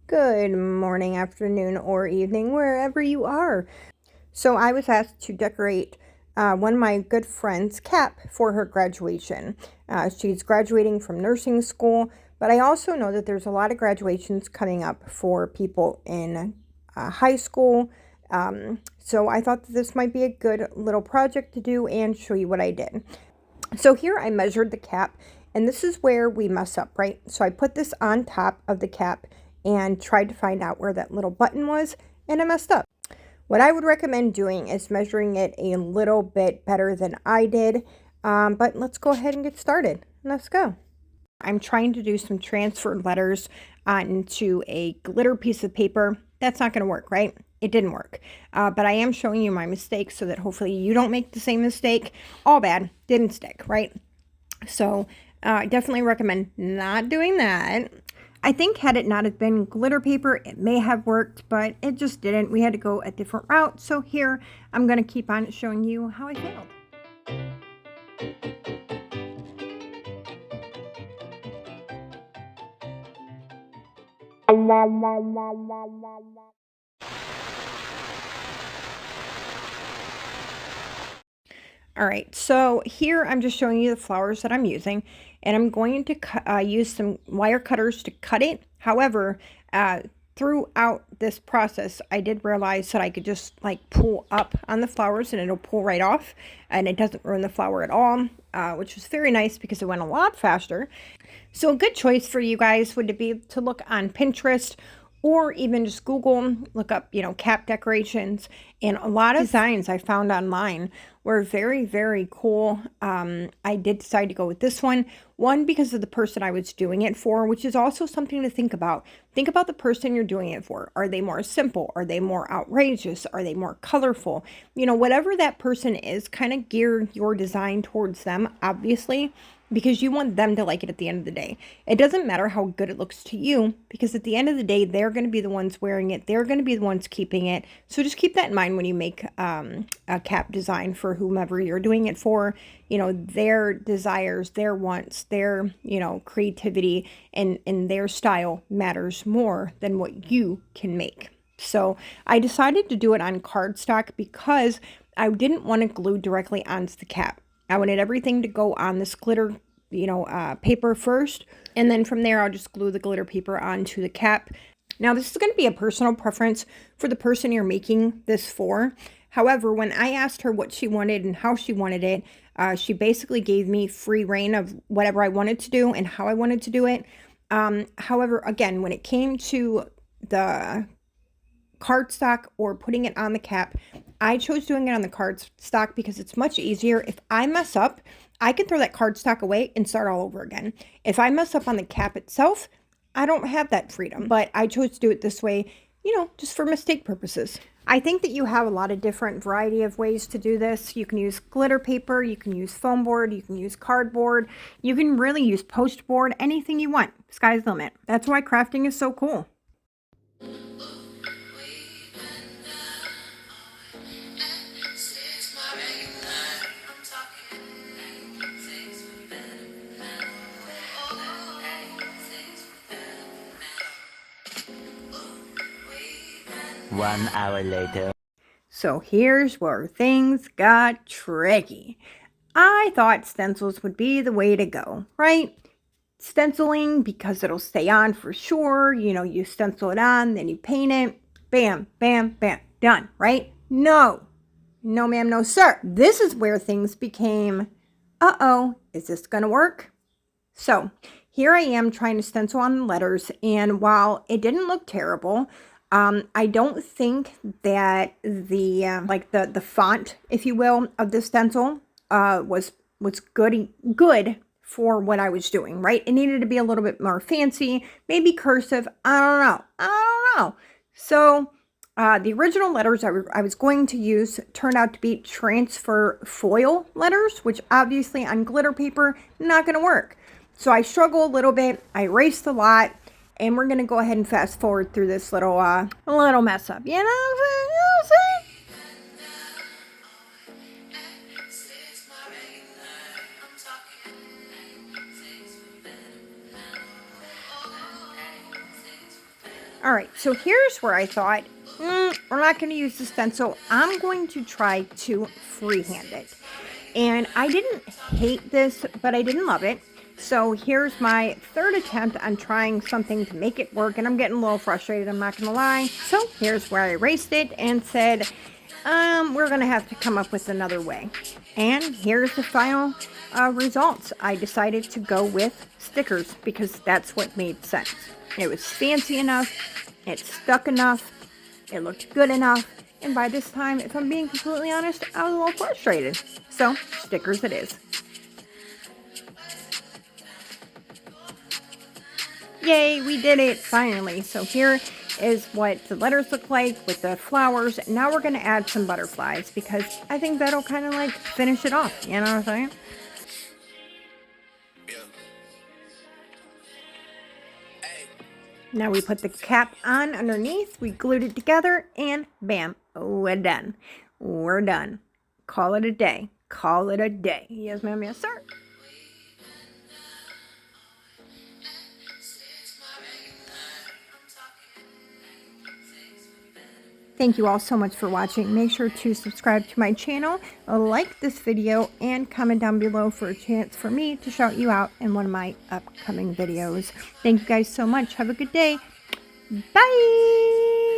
Good morning, afternoon, or evening, wherever you are. So I was asked to decorate one of my good friend's cap for her graduation. She's graduating from nursing school, but I also know that there's a lot of graduations coming up for people in high school. So I thought that this might be a good little project to do and show you what I did. So here I measured the cap, and this is where we mess up, right? So I put this on top of the cap and tried to find out where that little button was, and I messed up. What I would recommend doing is measuring it a little bit better than I did, but let's go ahead and get started. Let's go. I'm trying to do some transfer letters onto a glitter piece of paper. That's not going to work, right? It didn't work. But I am showing you my mistakes so that hopefully you don't make the same mistake. All bad. Didn't stick, right? So I definitely recommend not doing that. I think had it not have been glitter paper, it may have worked, but it just didn't. We had to go a different route. So here, I'm going to keep on showing you how I failed. All right, so here I'm just showing you the flowers that I'm using, and I'm going to use some wire cutters to cut it. However, throughout this process, I did realize that I could just like pull up on the flowers and it'll pull right off, and it doesn't ruin the flower at all, which was very nice because it went a lot faster. So a good choice for you guys would be to look on Pinterest or even just Google, look up, cap decorations. And a lot of designs I found online were very, very cool. I did decide to go with this one. One, because of the person I was doing it for, which is also something to think about. Think about the person you're doing it for. Are they more simple? Are they more outrageous? Are they more colorful? Whatever that person is, kind of gear your design towards them, obviously, because you want them to like it at the end of the day. It doesn't matter how good it looks to you, because at the end of the day, they're going to be the ones wearing it. They're going to be the ones keeping it. So just keep that in mind when you make a cap design for whomever you're doing it for. Their desires, their wants, their, creativity and their style matters more than what you can make. So I decided to do it on cardstock because I didn't want to glue directly onto the cap. I wanted everything to go on this glitter, paper first. And then from there, I'll just glue the glitter paper onto the cap. Now, this is going to be a personal preference for the person you're making this for. However, when I asked her what she wanted and how she wanted it, she basically gave me free reign of whatever I wanted to do and how I wanted to do it. However, again, when it came to the cardstock or putting it on the cap, I chose doing it on the cardstock because it's much easier. If I mess up, I can throw that cardstock away and start all over again. If I mess up on the cap itself, I don't have that freedom, but I chose to do it this way, just for mistake purposes. I think that you have a lot of different variety of ways to do this. You can use glitter paper, you can use foam board, you can use cardboard, you can really use post board, anything you want. Sky's the limit. That's why crafting is so cool. One hour later. So here's where things got tricky. I thought stencils would be the way to go, right? Stenciling because it'll stay on for sure. You stencil it on, then you paint it. Bam, bam, bam. Done, right? No. No, ma'am, no, sir. This is where things became, uh-oh, is this going to work? So here I am trying to stencil on the letters, and while it didn't look terrible, I don't think that the font, if you will, of the stencil was good for what I was doing, right? It needed to be a little bit more fancy, maybe cursive. I don't know. So the original letters I was going to use turned out to be transfer foil letters, which obviously on glitter paper, not going to work. So I struggle a little bit. I erased a lot. And we're going to go ahead and fast forward through this little mess up. You know what I'm saying? All right, so here's where I thought, we're not going to use the stencil. I'm going to try to freehand it. And I didn't hate this, but I didn't love it. So here's my third attempt on trying something to make it work, and I'm getting a little frustrated, I'm not going to lie. So here's where I erased it and said, we're going to have to come up with another way. And here's the final results. I decided to go with stickers because that's what made sense. It was fancy enough, it stuck enough, it looked good enough, and by this time, if I'm being completely honest, I was a little frustrated. So, stickers it is. Yay, we did it, finally. So here is what the letters look like with the flowers. Now we're going to add some butterflies because I think that'll kind of like finish it off. You know what I'm saying? Now we put the cap on underneath, we glued it together, and bam, we're done. We're done. Call it a day. Call it a day. Yes, ma'am, yes, sir. Thank you all so much for watching. Make sure to subscribe to my channel, like this video, and comment down below for a chance for me to shout you out in one of my upcoming videos. Thank you guys so much. Have a good day. Bye!